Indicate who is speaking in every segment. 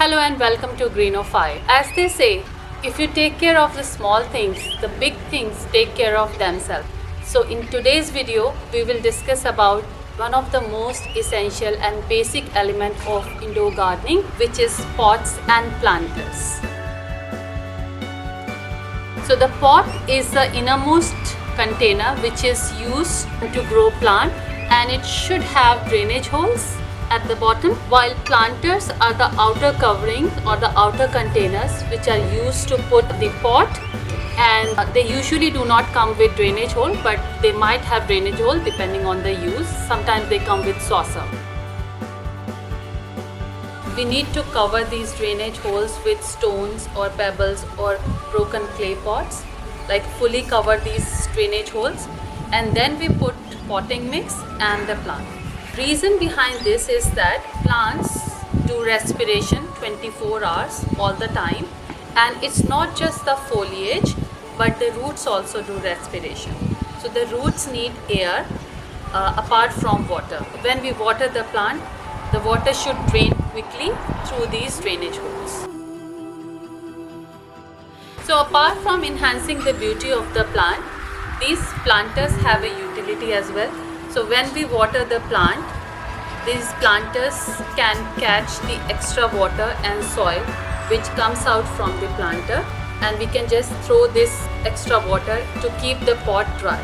Speaker 1: Hello and welcome to Greenofy. As they say, if you take care of the small things, the big things take care of themselves. So in today's video, we will discuss about one of the most essential and basic element of indoor gardening, which is pots and planters. So the pot is the innermost container which is used to grow plant, and it should have drainage holes at the bottom, while planters are the outer coverings or the outer containers which are used to put the pot, and they usually do not come with drainage hole, but they might have drainage hole depending on the use. Sometimes they come with saucer. We need to cover these drainage holes with stones or pebbles or broken clay pots, like fully cover these drainage holes, and then we put potting mix and the plant. Reason behind this is that plants do respiration 24 hours all the time, and it's not just the foliage but the roots also do respiration. So the roots need air apart from water. When we water the plant, the water should drain quickly through these drainage holes. So apart from enhancing the beauty of the plant, these planters have a utility as well. So when we water the plant, these planters can catch the extra water and soil which comes out from the planter, and we can just throw this extra water to keep the pot dry.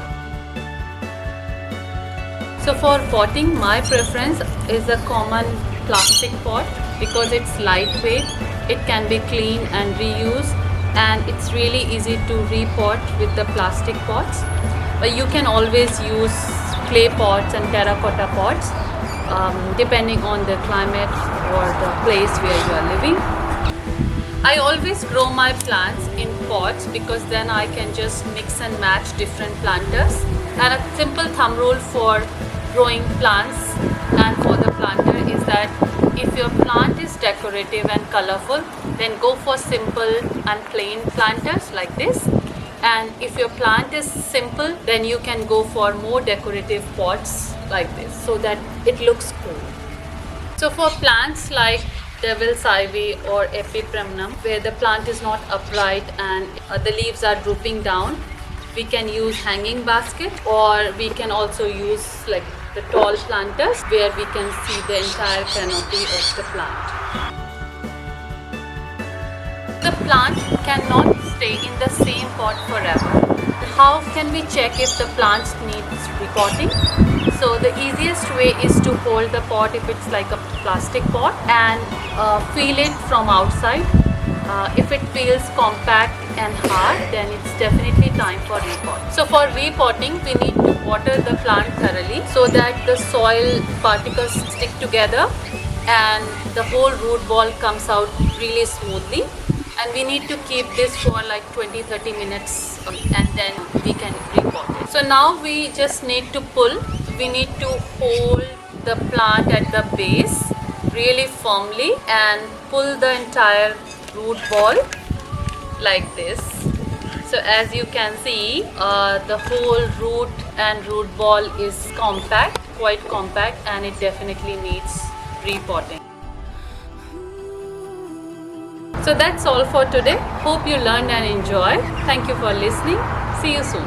Speaker 1: So for potting, my preference is a common plastic pot because it's lightweight, it can be cleaned and reused, and it's really easy to repot with the plastic pots. But you can always use clay pots and terracotta pots depending on the climate or the place where you are living. I always grow my plants in pots because then I can just mix and match different planters. And a simple thumb rule for growing plants and for the planter is that if your plant is decorative and colorful, then go for simple and plain planters like this. And if your plant is simple, then you can go for more decorative pots like this so that it looks cool. So for plants like devil's ivy or epipremnum, where the plant is not upright and the leaves are drooping down, we can use hanging basket, or we can also use like the tall planters where we can see the entire canopy of the plant. The plant cannot stay in the same pot forever. How can we check if the plant needs repotting? So the easiest way is to hold the pot if it's like a plastic pot and feel it from outside. If it feels compact and hard, then it's definitely time for repot. So for repotting, we need to water the plant thoroughly so that the soil particles stick together and the whole root ball comes out really smoothly. And we need to keep this for like 20-30 minutes and then we can repot it. So now we just need to pull. We need to hold the plant at the base really firmly and pull the entire root ball like this. So as you can see, the whole root and root ball is compact, quite compact, and it definitely needs repotting. So that's all for today. Hope you learned and enjoyed. Thank you for listening. See you soon.